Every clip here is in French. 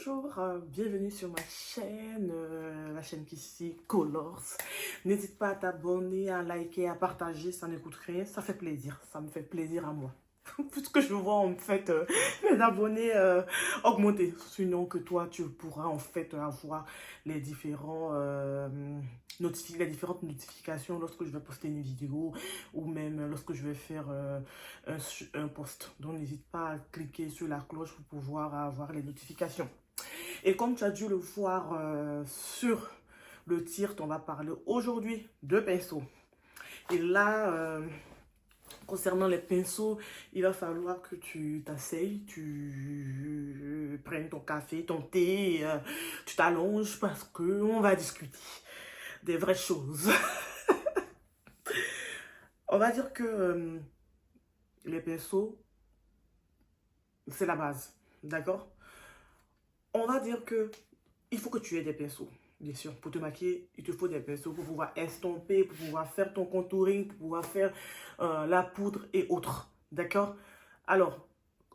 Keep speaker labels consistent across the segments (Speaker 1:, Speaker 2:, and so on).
Speaker 1: Bonjour, bienvenue sur ma chaîne, la chaîne Kissy Colors. N'hésite pas à t'abonner, à liker, à partager, ça ne coûte rien, ça fait plaisir, ça me fait plaisir à moi. Puisque je vois en fait les abonnés augmenter, sinon que toi tu pourras en fait avoir les différents les différentes notifications lorsque je vais poster une vidéo ou même lorsque je vais faire un post. Donc n'hésite pas à cliquer sur la cloche pour pouvoir avoir les notifications. Et comme tu as dû le voir sur le titre, on va parler aujourd'hui de pinceaux. Et là, concernant les pinceaux, il va falloir que tu t'asseyes, tu prennes ton café, ton thé, tu t'allonges parce qu'on va discuter des vraies choses. On va dire que les pinceaux, c'est la base, d'accord? On va dire que il faut que tu aies des pinceaux. Bien sûr, pour te maquiller, il te faut des pinceaux pour pouvoir estomper, pour pouvoir faire ton contouring, pour pouvoir faire la poudre et autres. D'accord? Alors,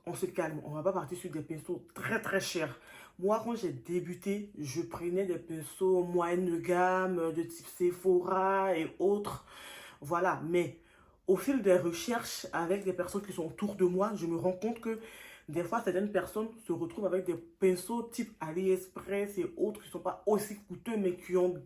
Speaker 1: on se calme. On ne va pas partir sur des pinceaux très très chers. Moi, quand j'ai débuté, je prenais des pinceaux moyenne de gamme, de type Sephora et autres. Voilà. Mais au fil des recherches avec des personnes qui sont autour de moi, je me rends compte que des fois, certaines personnes se retrouvent avec des pinceaux type AliExpress et autres qui ne sont pas aussi coûteux, mais qui ont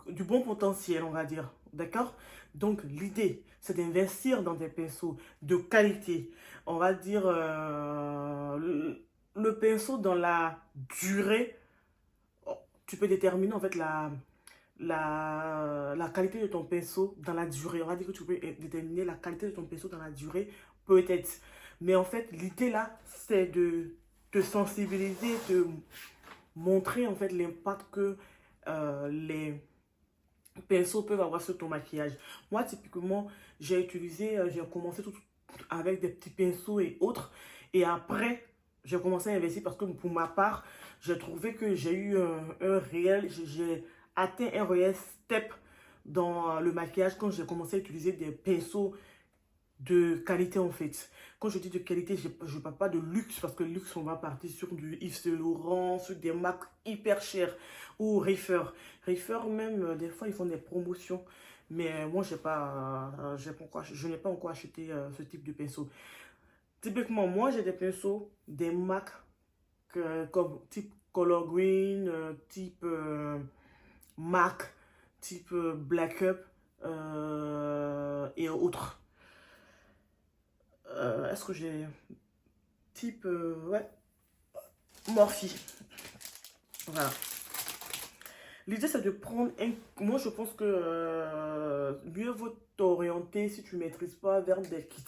Speaker 1: du bon potentiel, on va dire. D'accord? Donc, l'idée, c'est d'investir dans des pinceaux de qualité. On va dire le pinceau dans la durée. Tu peux déterminer en fait la qualité de ton pinceau dans la durée. On va dire que tu peux déterminer la qualité de ton pinceau dans la durée, peut-être. Mais en fait, l'idée là, c'est de te sensibiliser, de montrer en fait l'impact que les pinceaux peuvent avoir sur ton maquillage. Moi, typiquement, j'ai commencé tout avec des petits pinceaux et autres. Et après, j'ai commencé à investir parce que pour ma part, j'ai trouvé que j'ai eu j'ai atteint un réel step dans le maquillage quand j'ai commencé à utiliser des pinceaux de qualité en fait. Quand je dis de qualité, je ne parle pas de luxe parce que luxe, on va partir sur du Yves Saint Laurent, sur des marques hyper chères ou Reefer. Reefer même, des fois, ils font des promotions. Mais moi, je n'ai pas encore acheté ce type de pinceau. Typiquement, moi, j'ai des pinceaux, des marques comme type Color Green, type MAC, type Black Up et autres. Est-ce que j'ai type ouais, Morphe. Voilà. L'idée c'est de prendre un. Moi je pense que mieux vaut t'orienter si tu ne maîtrises pas vers des kits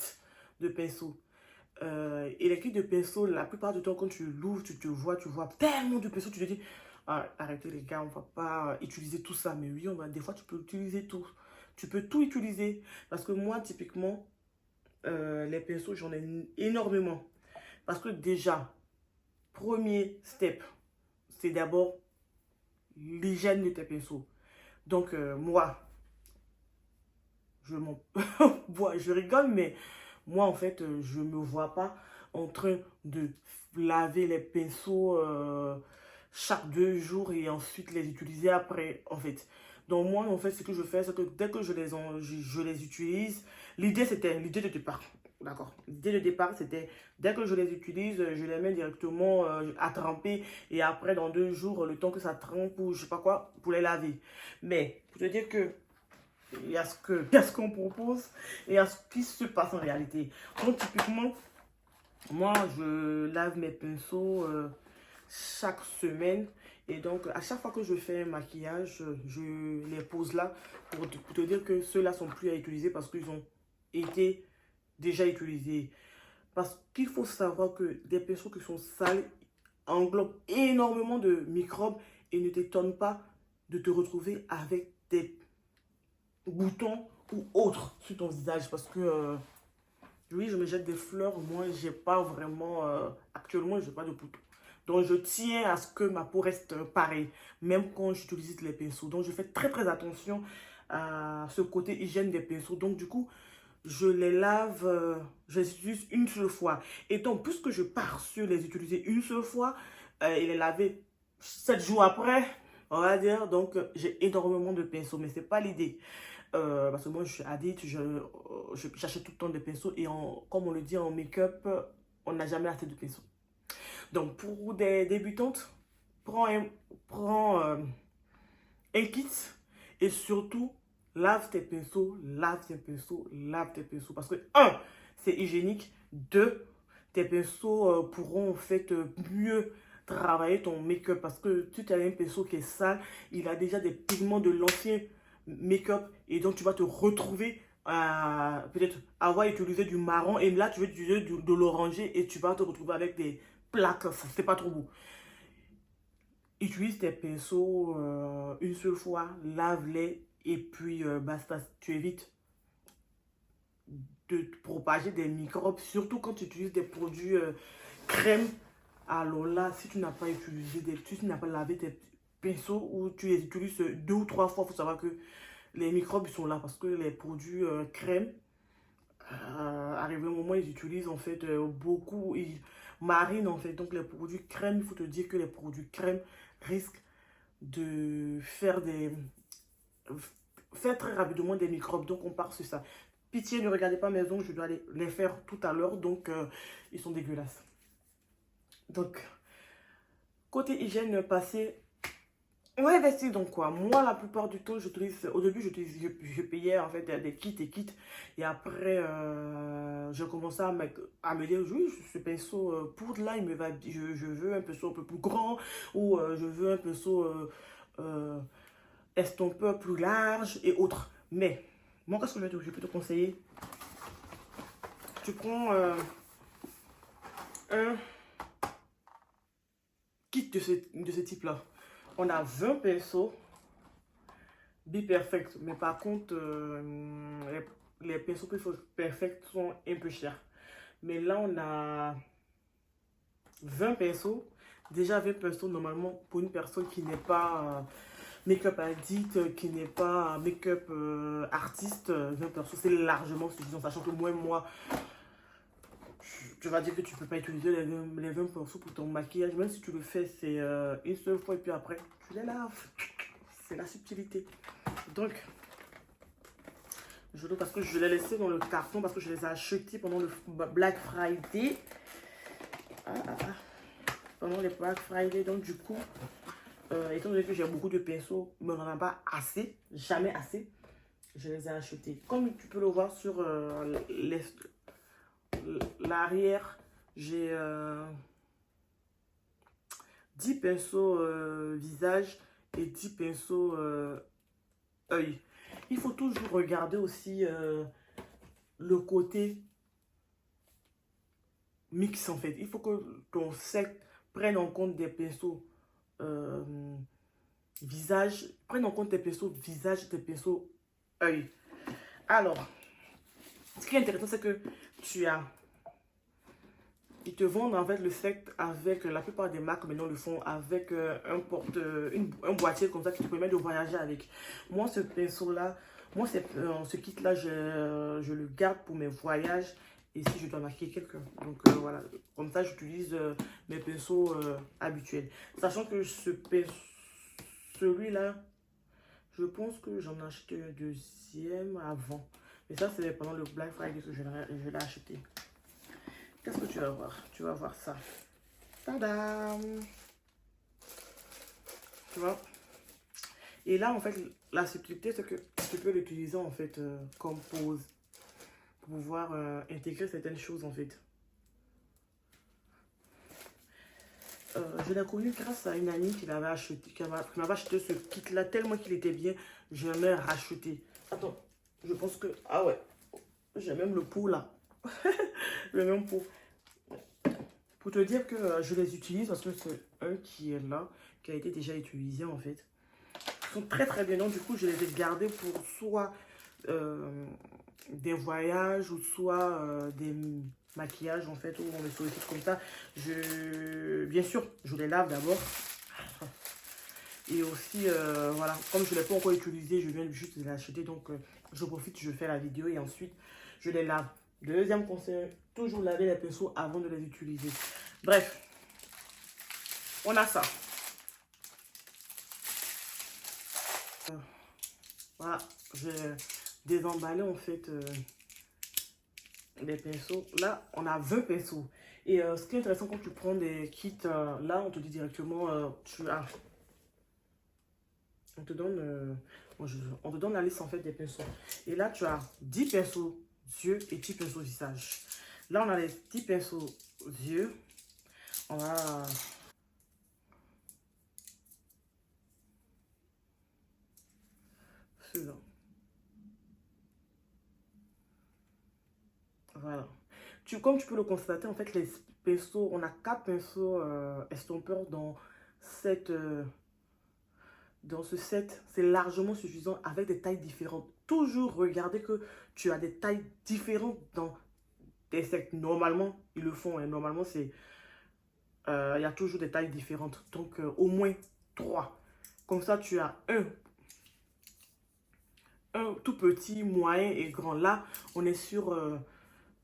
Speaker 1: de pinceaux. Et les kits de pinceaux, la plupart du temps, quand tu l'ouvres, tu vois tellement de pinceaux, tu te dis ah, arrêtez les gars, on va pas utiliser tout ça. Mais oui, des fois tu peux utiliser tout. Tu peux tout utiliser. Parce que moi, typiquement, les pinceaux, j'en ai énormément. Parce que déjà, premier step, c'est d'abord l'hygiène de tes pinceaux. Donc, moi, je rigole, mais moi, en fait, je ne me vois pas en train de laver les pinceaux chaque 2 jours et ensuite les utiliser après, en fait. Donc, moi, en fait, ce que je fais, c'est que dès que je les utilise, l'idée de départ. D'accord. L'idée de départ, c'était dès que je les utilise, je les mets directement à tremper et après, dans 2 jours, le temps que ça trempe ou je sais pas quoi, pour les laver. Mais, pour te dire que il y a ce qu'on propose et il y a ce qui se passe en réalité. Donc, typiquement, moi, je lave mes pinceaux chaque semaine. Et donc, à chaque fois que je fais un maquillage, je les pose là pour te dire que ceux-là sont plus à utiliser parce qu'ils ont été déjà utilisés. Parce qu'il faut savoir que des pinceaux qui sont sales englobent énormément de microbes et ne t'étonne pas de te retrouver avec des boutons ou autres sur ton visage parce que oui, je me jette des fleurs, moi j'ai pas vraiment actuellement j'ai pas de boutons, donc je tiens à ce que ma peau reste pareille même quand j'utilise les pinceaux. Donc je fais très très attention à ce côté hygiène des pinceaux. Donc du coup je les lave, je les utilise une seule fois. Et donc, puisque je pars sur les utiliser une seule fois, et les laver 7 jours après, on va dire, donc j'ai énormément de pinceaux, mais c'est pas l'idée. Parce que moi, je suis addict, j'achète tout le temps des pinceaux et comme on le dit en make-up, on n'a jamais assez de pinceaux. Donc, pour des débutantes, prends un kit et surtout, lave tes pinceaux, lave tes pinceaux, lave tes pinceaux. Parce que, un, c'est hygiénique. Deux, tes pinceaux pourront en fait mieux travailler ton make-up. Parce que si tu as un pinceau qui est sale, il a déjà des pigments de l'ancien make-up. Et donc, tu vas te retrouver à peut-être avoir utilisé du marron. Et là, tu vas utiliser de l'oranger et tu vas te retrouver avec des plaques. C'est pas trop beau. Utilise tes pinceaux une seule fois, lave-les et puis basta. Tu évites de propager des microbes, surtout quand tu utilises des produits crème. Alors là, si tu n'as pas utilisé, si tu n'as pas lavé tes pinceaux ou tu les utilises 2 ou 3 fois, il faut savoir que les microbes ils sont là parce que les produits crème, arrivé au moment où ils utilisent en fait beaucoup, ils marinent en fait. Donc les produits crème, il faut te dire que les produits crème risquent de faire très rapidement des microbes. Donc on part sur ça. Pitié, ne regardez pas mes ongles, je dois les faire tout à l'heure. Donc ils sont dégueulasses. Donc côté hygiène passé, on va investir dans quoi? Moi, la plupart du temps, j'utilise. Au début, je payais en fait des kits et kits. Et après, j'ai commencé à me dire, oui, ce pinceau poudre là, il me va. Je veux un pinceau un peu plus grand. Ou je veux un pinceau euh, estompeur plus large et autres. Mais, moi, qu'est-ce que je peux te conseiller? Tu prends un kit de ce type-là. On a 20 pinceaux. Be Perfect. Mais par contre, les pinceaux Perfect sont un peu chers. Mais là, on a 20 pinceaux. Déjà 20 pinceaux, normalement, pour une personne qui n'est pas make-up addict, qui n'est pas make-up artiste, 20 pinceaux, c'est largement suffisant. Sachant que moi, tu vas dire que tu ne peux pas utiliser les 20 pinceaux pour ton maquillage. Même si tu le fais, c'est une seule fois et puis après, tu les laves. C'est la subtilité. Donc, parce que je l'ai laissé dans le carton, parce que je les ai achetés pendant le Black Friday. Pendant les Black Friday. Donc, du coup, étant donné que j'ai beaucoup de pinceaux, mais on n'en a pas assez, jamais assez, je les ai achetés. Comme tu peux le voir sur l'arrière, j'ai 10 pinceaux visage et 10 pinceaux œil. Il faut toujours regarder aussi le côté mix en fait. Il faut que ton set prenne en compte des pinceaux visage, prenne en compte tes pinceaux visage et tes pinceaux œil. Alors, ce qui est intéressant, c'est que ils te vendent en fait le set avec, la plupart des marques maintenant le font avec un boîtier comme ça qui te permet de voyager avec. Moi, ce pinceau-là, ce kit-là, je le garde pour mes voyages et si je dois maquiller quelqu'un. Donc voilà, comme ça, j'utilise mes pinceaux habituels. Sachant que celui-là, je pense que j'en ai acheté un deuxième avant. Mais ça, c'est pendant le Black Friday que je l'ai acheté. Qu'est-ce que tu vas voir? Tu vas voir ça. Tadam! Tu vois? Et là, en fait, la subtilité, c'est que tu peux l'utiliser, en fait, comme pose. Pour pouvoir intégrer certaines choses, en fait. Je l'ai connu grâce à une amie qui m'avait acheté ce kit-là. Tellement qu'il était bien, je l'ai racheté. Attends, je pense que... Ah ouais, j'ai même le pot, là. Le même pot. Pour te dire que je les utilise parce que c'est un qui est là, qui a été déjà utilisé en fait. Ils sont très très bien. Donc du coup, je les ai gardés pour soit des voyages ou soit des maquillages en fait, où on les sollicite comme ça. Bien sûr, je les lave d'abord. Et aussi, voilà, comme je ne l'ai pas encore utilisé, je viens juste de l'acheter. Donc, je profite, je fais la vidéo et ensuite, je les lave. Deuxième conseil, toujours laver les pinceaux avant de les utiliser. Bref, on a ça. Voilà, j'ai désemballé en fait les pinceaux. Là, on a 20 pinceaux. Et ce qui est intéressant quand tu prends des kits, là, on te dit directement, on te donne, on te donne la liste en fait des pinceaux. Et là, tu as 10 pinceaux yeux et 10 pinceaux visage. Là, on a les 10 pinceaux yeux. On va... Ceux-là. Voilà. Comme tu peux le constater, en fait, les pinceaux, on a 4 pinceaux estompeurs dans ce set. C'est largement suffisant avec des tailles différentes. Toujours regarder que tu as des tailles différentes dans tes sets. Normalement, ils le font. Hein. Normalement, il y a toujours des tailles différentes. Donc, au moins 3. Comme ça, tu as un tout petit, moyen et grand. Là, on est sur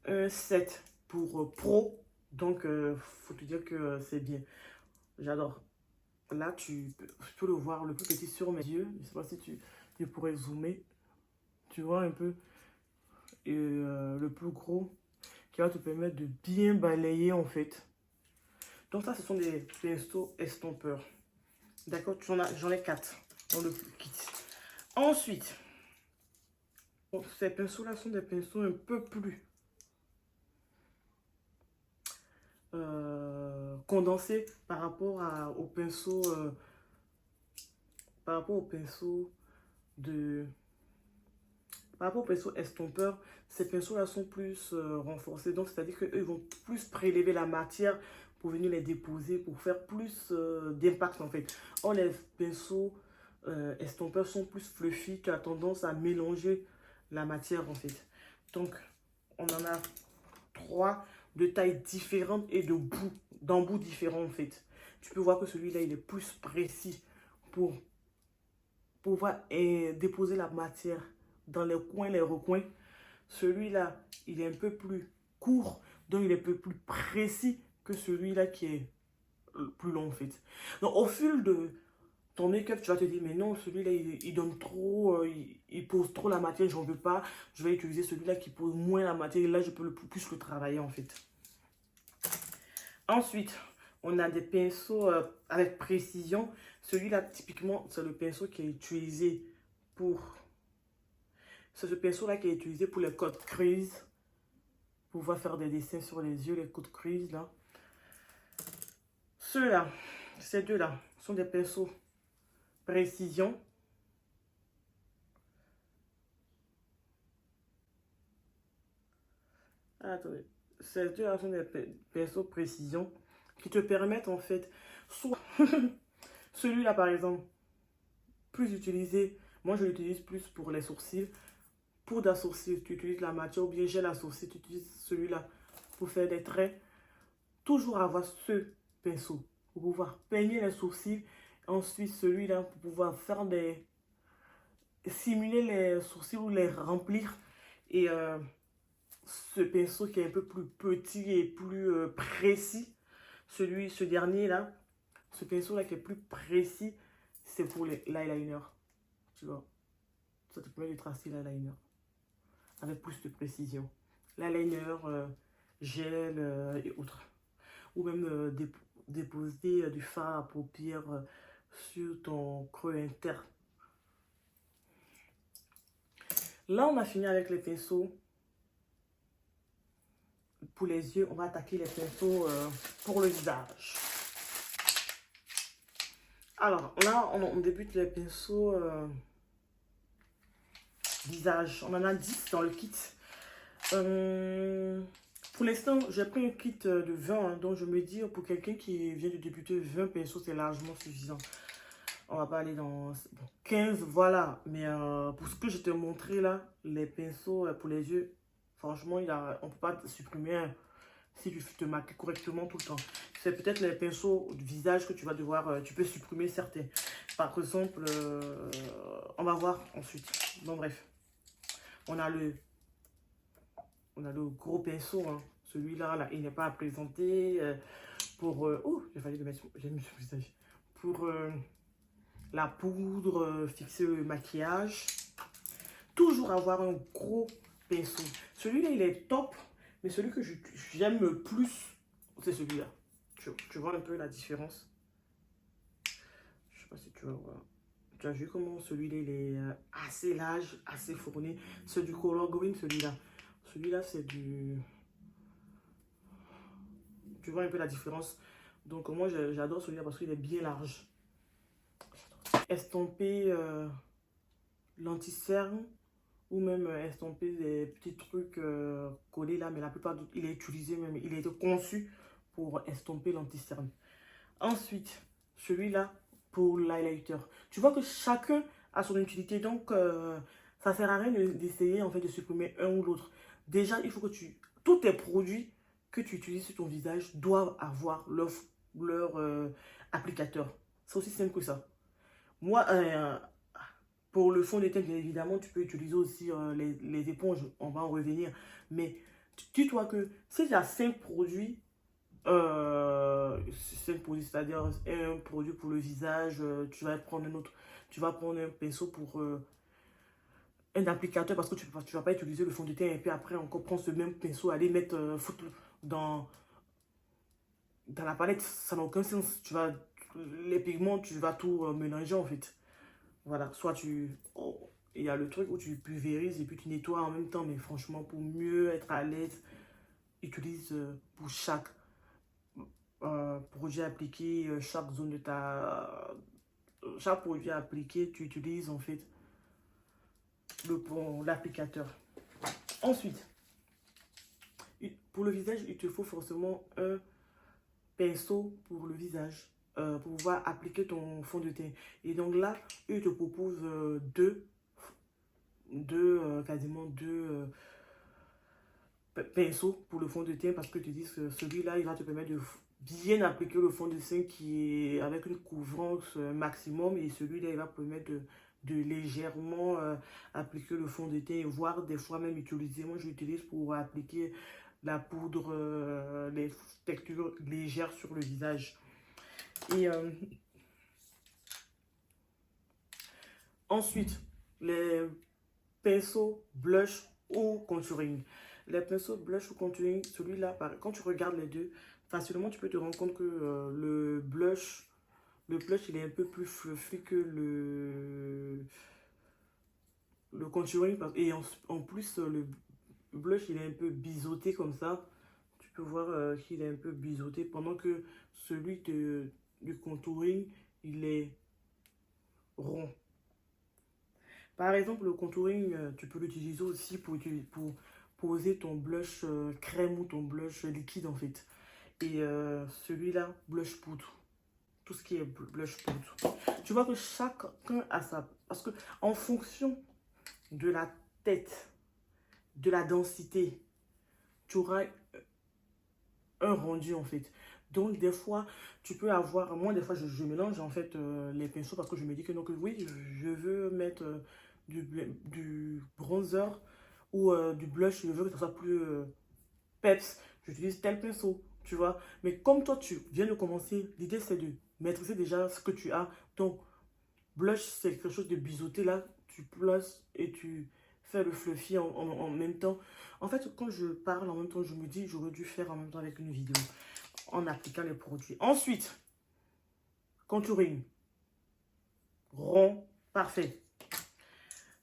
Speaker 1: un set pour pro. Donc, faut te dire que c'est bien. J'adore. Là, tu peux le voir, le plus petit sur mes yeux. Je ne sais pas si tu pourrais zoomer. Tu vois un peu. Et le plus gros qui va te permettre de bien balayer en fait. Donc ça, ce sont des pinceaux estompeurs. D'accord, j'en ai 4 dans le kit. Ensuite, ces pinceaux-là sont des pinceaux un peu plus condensés par rapport aux pinceaux de... Par rapport aux pinceaux estompeurs, ces pinceaux-là sont plus renforcés. Donc, c'est-à-dire qu'eux vont plus prélever la matière pour venir les déposer, pour faire plus d'impact en fait. Or, les pinceaux estompeurs sont plus fluffy, qui a tendance à mélanger la matière en fait. Donc, on en a 3 de tailles différentes et d'embouts différents en fait. Tu peux voir que celui-là, il est plus précis pour pouvoir déposer la matière dans les coins, les recoins. Celui-là, il est un peu plus court, donc il est un peu plus précis que celui-là qui est plus long en fait. Donc au fil de ton make-up, tu vas te dire, mais non, celui-là, il donne trop, il pose trop la matière, j'en veux pas. Je vais utiliser celui-là qui pose moins la matière, et là, je peux plus le travailler en fait. Ensuite, on a des pinceaux avec précision. Celui-là, typiquement, c'est le pinceau qui est utilisé pour... C'est ce pinceau-là qui est utilisé pour les côtes grises. Pour pouvoir faire des dessins sur les yeux, les côtes grises, là. Ceux-là, ces deux-là, sont des pinceaux précision. Attendez. Ces deux-là sont des pinceaux précision qui te permettent, en fait, soit... Celui-là, par exemple, plus utilisé. Moi, je l'utilise plus pour les sourcils. Poudre à sourcils, tu utilises la matière ou bien gel à sourcils, tu utilises celui-là pour faire des traits. Toujours avoir ce pinceau pour pouvoir peigner les sourcils. Ensuite, celui-là pour pouvoir faire simuler les sourcils ou les remplir. Et ce pinceau qui est un peu plus petit et plus précis. Ce dernier-là, ce pinceau-là qui est plus précis, c'est pour l'eyeliner. Tu vois, ça te permet de tracer l'eyeliner avec plus de précision. L'eyeliner, gel et autres. Ou même déposer du fard à paupières sur ton creux interne. Là, on a fini avec les pinceaux pour les yeux. On va attaquer les pinceaux pour le visage. Alors, là, on débute les pinceaux visage. On en a 10 dans le kit. Pour l'instant, j'ai pris un kit de 20. Hein, donc, je me dis, pour quelqu'un qui vient de débuter, 20 pinceaux, c'est largement suffisant. On va pas aller dans 15, voilà. Mais pour ce que je t'ai montré là, les pinceaux pour les yeux, franchement, on ne peut pas supprimer si tu te maquilles correctement tout le temps. C'est peut-être les pinceaux de visage que tu vas devoir, tu peux supprimer certains. Par exemple, on va voir ensuite. Bon, bref. On a le On a le gros pinceau, hein. Celui-là, là, il n'est pas à présenter. Pour... oh, j'ai failli le mettre j'ai mis sur le visage. Pour la poudre, fixer le maquillage. Toujours avoir un gros pinceau. Celui-là, il est top. Mais celui que j'aime le plus, c'est celui-là. Tu vois un peu la différence? Je sais pas si tu vas voir. Tu as vu comment celui-là, il est assez large, assez fourni. C'est du color green, celui-là. Celui-là, c'est du... Tu vois un peu la différence. Donc, moi, j'adore celui-là parce qu'il est bien large. Estomper l'anti-cerne ou même estomper des petits trucs collés là. Mais la plupart, il est utilisé même. Il a été conçu pour estomper l'anti-cerne. Ensuite, celui-là pour l'highlighter. Tu vois que chacun a son utilité. Donc, ça ne sert à rien d'essayer en fait de supprimer un ou l'autre. Déjà, il faut que tous tes produits que tu utilises sur ton visage doivent avoir leur applicateur. C'est aussi simple que ça. Moi, pour le fond de teint, bien évidemment, tu peux utiliser aussi les éponges. On va en revenir. Mais dis-toi que si tu as 5 produits, 5 produits, c'est-à-dire un produit pour le visage, tu vas prendre un autre. Tu vas prendre un pinceau pour un applicateur parce que tu ne vas pas utiliser le fond de teint et puis après encore prendre ce même pinceau, aller mettre foutre dans la palette, ça n'a aucun sens. Les pigments, tu vas tout mélanger en fait. Voilà, soit il y a le truc où tu pulvérises et puis tu nettoies en même temps, mais franchement, pour mieux être à l'aise, utilise pour chaque produit appliqué, chaque zone de chaque produit appliqué, tu utilises en fait l'applicateur. Ensuite, pour le visage, il te faut forcément un pinceau pour le visage pour pouvoir appliquer ton fond de teint. Et donc là, il te propose quasiment deux pinceaux pour le fond de teint parce que tu dis que celui-là, il va te permettre de bien appliquer le fond de teint qui est avec une couvrance maximum et celui-là, il va permettre de légèrement appliquer le fond de teint, voire des fois même utiliser. Moi, j'utilise pour appliquer la poudre, les textures légères sur le visage. Et ensuite, les pinceaux blush ou contouring. Les pinceaux blush ou contouring, celui-là, quand tu regardes les deux, facilement tu peux te rendre compte que le blush, il est un peu plus fluffy que le contouring. Et en plus, le blush, il est un peu biseauté comme ça. Tu peux voir qu'il est un peu biseauté pendant que celui du contouring, il est rond. Par exemple, le contouring, tu peux l'utiliser aussi pour poser ton blush crème ou ton blush liquide en fait. Et celui-là, blush poudre. Tout ce qui est blush poudre. Tu vois que chacun a sa... Parce que en fonction de la tête, de la densité, tu auras un rendu en fait. Donc des fois, tu peux avoir... Moi, des fois, je mélange en fait les pinceaux parce que je me dis que non, que oui, je veux mettre du bronzer ou du blush, je veux que ça soit plus peps. J'utilise tel pinceau, tu vois. Mais comme toi, tu viens de commencer, l'idée c'est de maîtriser déjà ce que tu as. Donc, blush, c'est quelque chose de biseauté là. Tu places et tu fais le fluffy en même temps. En fait, quand je parle en même temps, je me dis, j'aurais dû faire en même temps avec une vidéo en appliquant les produits. Ensuite, contouring. Rond, parfait.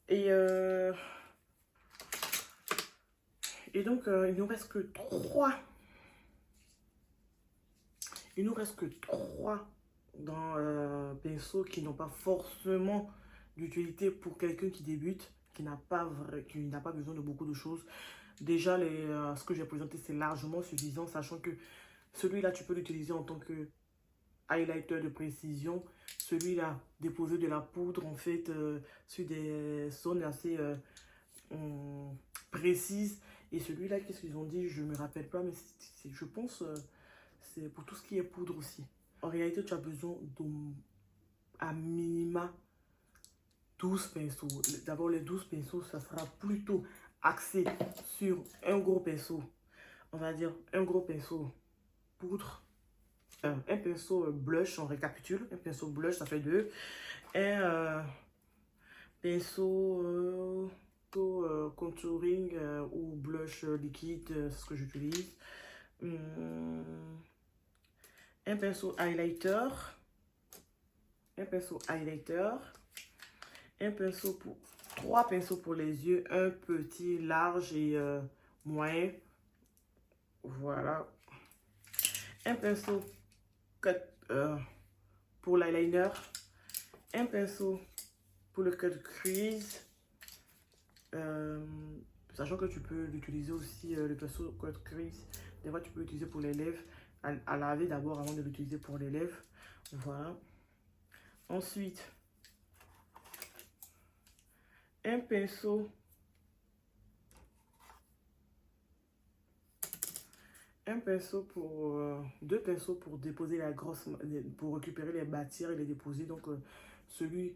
Speaker 1: Et donc, il nous reste que 3. Il nous reste que 3 dans pinceaux qui n'ont pas forcément d'utilité pour quelqu'un qui débute, qui n'a pas besoin de beaucoup de choses. Déjà, ce que j'ai présenté, c'est largement suffisant, sachant que celui-là, tu peux l'utiliser en tant que highlighter de précision. Celui-là, déposer de la poudre, en fait, sur des zones assez précises. Et celui-là, qu'est-ce qu'ils ont dit? Je ne me rappelle pas, mais je pense c'est pour tout ce qui est poudre aussi. En réalité, tu as besoin à minima 12 pinceaux. D'abord, les 12 pinceaux, ça sera plutôt axé sur un gros pinceau, on va dire un gros pinceau poudre, un pinceau blush, on récapitule, un pinceau blush, ça fait 2, un pinceau contouring ou blush liquide, c'est ce que j'utilise. Un pinceau highlighter, un pinceau highlighter, un pinceau pour 3 pinceaux pour les yeux, un petit, large et moyen. Voilà. Un pinceau pour l'eyeliner, un pinceau pour le cut crease, sachant que tu peux l'utiliser aussi, le pinceau cut crease, des fois tu peux l'utiliser pour les lèvres, à laver d'abord avant de l'utiliser pour les lèvres. Voilà. Ensuite, un pinceau pour 2 pinceaux pour déposer la grosse, pour récupérer les matières et les déposer. Donc celui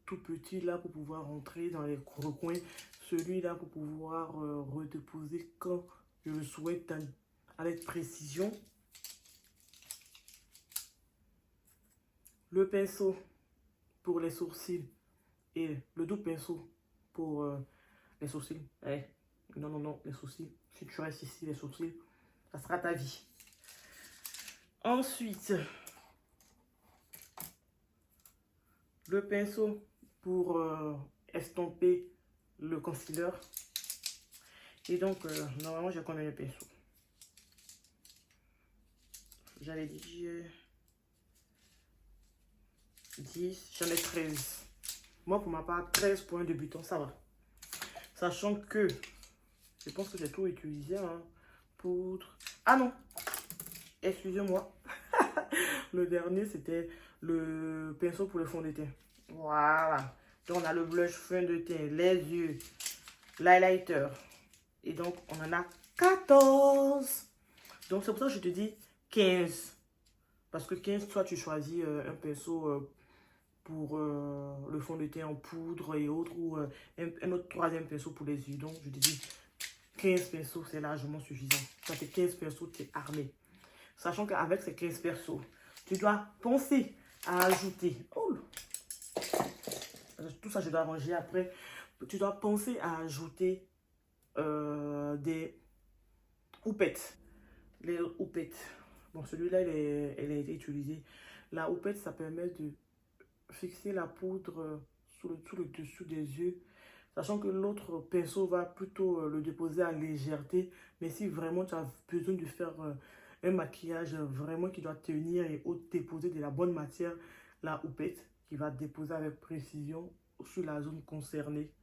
Speaker 1: tout petit là pour pouvoir rentrer dans les recoins, celui là pour pouvoir redéposer quand je le souhaite avec précision. Le pinceau pour les sourcils et le doux pinceau pour les sourcils. Non, les sourcils. Si tu restes ici, les sourcils, ça sera ta vie. Ensuite, le pinceau pour estomper le concealer. Et donc, normalement, j'ai combien de pinceaux? J'avais dit 10, j'en ai 13. Moi, pour ma part, 13 pour un débutant, ça va. Sachant que, je pense que j'ai tout utilisé, hein. Poudre. Ah non, excusez-moi. Le dernier, c'était le pinceau pour le fond de teint. Voilà. Donc, on a le blush, fond de teint, les yeux, l'highlighter. Et donc, on en a 14. Donc, c'est pour ça que je te dis 15. Parce que 15, toi, tu choisis un pinceau pour le fond de teint en poudre et autres. Ou un autre troisième pinceau pour les yeux. Donc, je te dis 15 pinceaux, c'est largement suffisant. Ça fait 15 pinceaux, tu es armé. Sachant qu'avec ces 15 pinceaux, tu dois penser à ajouter. Oh, tout ça, je dois ranger après. Tu dois penser à ajouter des houppettes. Les houppettes. Bon, celui-là, elle a été utilisé. La houppette, ça permet de fixer la poudre sous le dessus des yeux. Sachant que l'autre pinceau va plutôt le déposer à légèreté. Mais si vraiment tu as besoin de faire un maquillage vraiment qui doit tenir et déposer de la bonne matière, la houppette qui va déposer avec précision sur la zone concernée.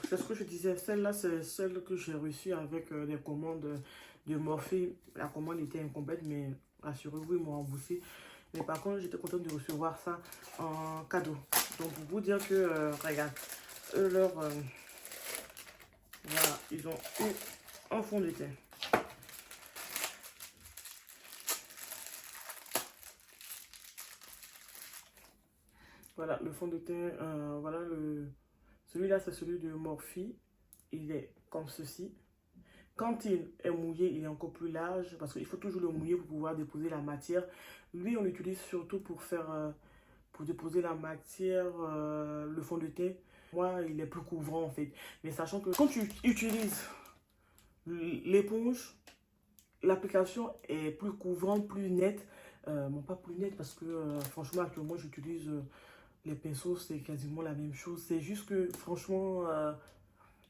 Speaker 1: C'est ce que je disais, celle-là, c'est celle que j'ai reçue avec les commandes de Morphe. La commande était incomplète, mais rassurez-vous, ils m'ont remboursé. Mais par contre, j'étais contente de recevoir ça en cadeau. Donc, pour vous dire que, regarde, eux, voilà, ils ont eu un fond de teint. Voilà, le fond de teint, voilà, celui-là, c'est celui de Morphe. Il est comme ceci. Quand il est mouillé, il est encore plus large parce qu'il faut toujours le mouiller pour pouvoir déposer la matière. Lui, on l'utilise surtout pour faire, pour déposer la matière, le fond de teint. Moi, il est plus couvrant en fait. Mais sachant que quand tu utilises l'éponge, l'application est plus couvrante, plus nette. Bon, pas plus nette parce que franchement, actuellement, j'utilise les pinceaux, c'est quasiment la même chose. C'est juste que franchement,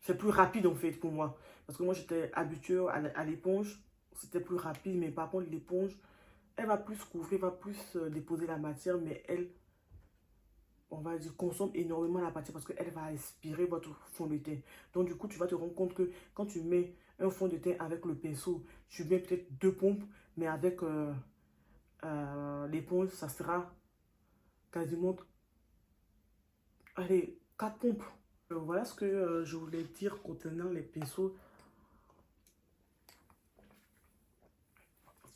Speaker 1: c'est plus rapide en fait pour moi. Parce que moi, j'étais habituée à l'éponge. C'était plus rapide, mais par contre, l'éponge, elle va plus couvrir, va plus déposer la matière, mais elle, on va dire, consomme énormément la matière parce qu'elle va aspirer votre fond de teint. Donc, du coup, tu vas te rendre compte que quand tu mets un fond de teint avec le pinceau, tu mets peut-être 2 pompes, mais avec l'éponge, ça sera quasiment, allez, 4 pompes. Voilà ce que je voulais dire concernant les pinceaux.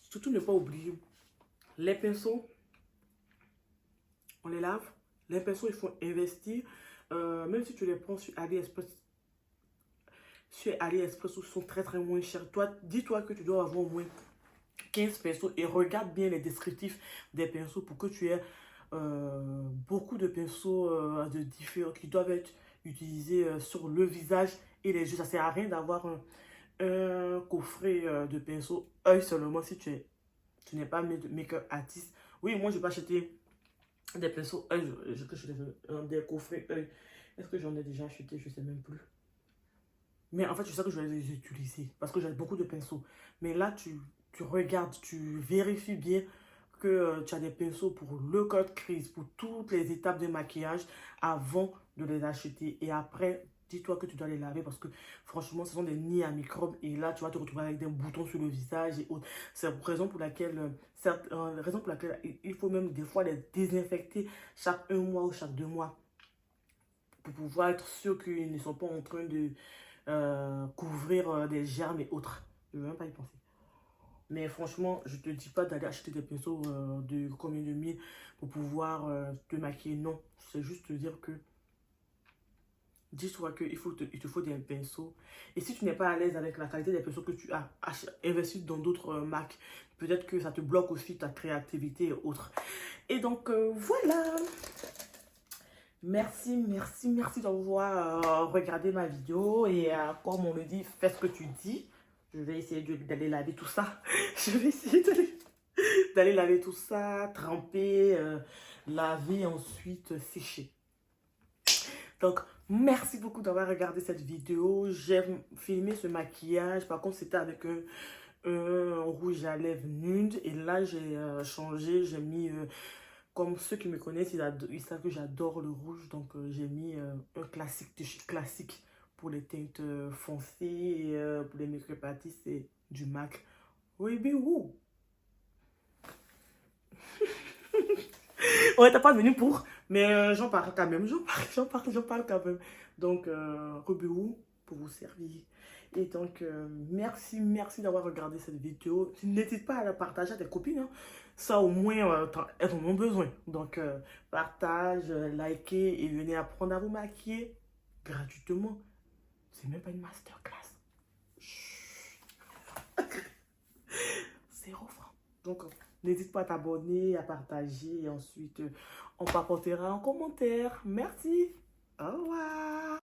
Speaker 1: Surtout ne pas oublier, les pinceaux, on les lave, Les pinceaux, il faut investir. Même si tu les prends sur AliExpress, ils sont très très moins chers. Toi, dis-toi que tu dois avoir au moins 15 pinceaux et regarde bien les descriptifs des pinceaux pour que tu aies beaucoup de pinceaux de différents qui doivent être utilisés sur le visage et les yeux. Ça sert à rien d'avoir un coffret de pinceaux œil seulement si tu n'es pas make-up artiste. Oui, moi je vais acheter des pinceaux œil, des coffrets œil. Est-ce que j'en ai déjà acheté? Je ne sais même plus. Mais en fait, je sais que je vais les utiliser parce que j'ai beaucoup de pinceaux. Mais là, tu regardes, tu vérifies bien que tu as des pinceaux pour le code crease, pour toutes les étapes de maquillage avant de les acheter. Et après, dis-toi que tu dois les laver parce que franchement, ce sont des nids à microbes. Et là, tu vas te retrouver avec des boutons sur le visage et autres. C'est la raison pour laquelle, il faut même des fois les désinfecter chaque 1 mois ou chaque 2 mois pour pouvoir être sûr qu'ils ne sont pas en train de couvrir des germes et autres. Je ne veux même pas y penser. Mais franchement, je te dis pas d'aller acheter des pinceaux de combien de mille pour pouvoir te maquiller. Non, c'est juste te dire que dis-toi qu'il il te faut des pinceaux. Et si tu n'es pas à l'aise avec la qualité des pinceaux que tu as investi dans d'autres marques, peut-être que ça te bloque aussi ta créativité et autres. Et donc, voilà. Merci, merci, merci d'avoir regardé ma vidéo. Et comme on le dit, fais ce que tu dis. Je vais essayer d'aller laver tout ça. Je vais essayer d'aller laver tout ça, tremper, laver, ensuite sécher. Donc, merci beaucoup d'avoir regardé cette vidéo. J'ai filmé ce maquillage. Par contre, c'était avec un rouge à lèvres nude. Et là, j'ai changé. J'ai mis... comme ceux qui me connaissent, ils savent que j'adore le rouge. Donc, j'ai mis un classique de chez classique pour les teintes foncées. Et pour les make-up artistes, c'est du MAC. Oui, mais où? Ouais, t'as pas venu pour. Mais j'en parle quand même. J'en parle quand même. Donc, Rubéou pour vous servir. Et donc, merci, merci d'avoir regardé cette vidéo. N'hésite pas à la partager à tes copines. Hein. Ça, au moins, elles en ont besoin. Donc, partage, likez et venez apprendre à vous maquiller gratuitement. C'est même pas une masterclass. Chut. 0 francs. Donc, n'hésite pas à t'abonner, à partager et ensuite, on papotera en commentaire. Merci. Au revoir.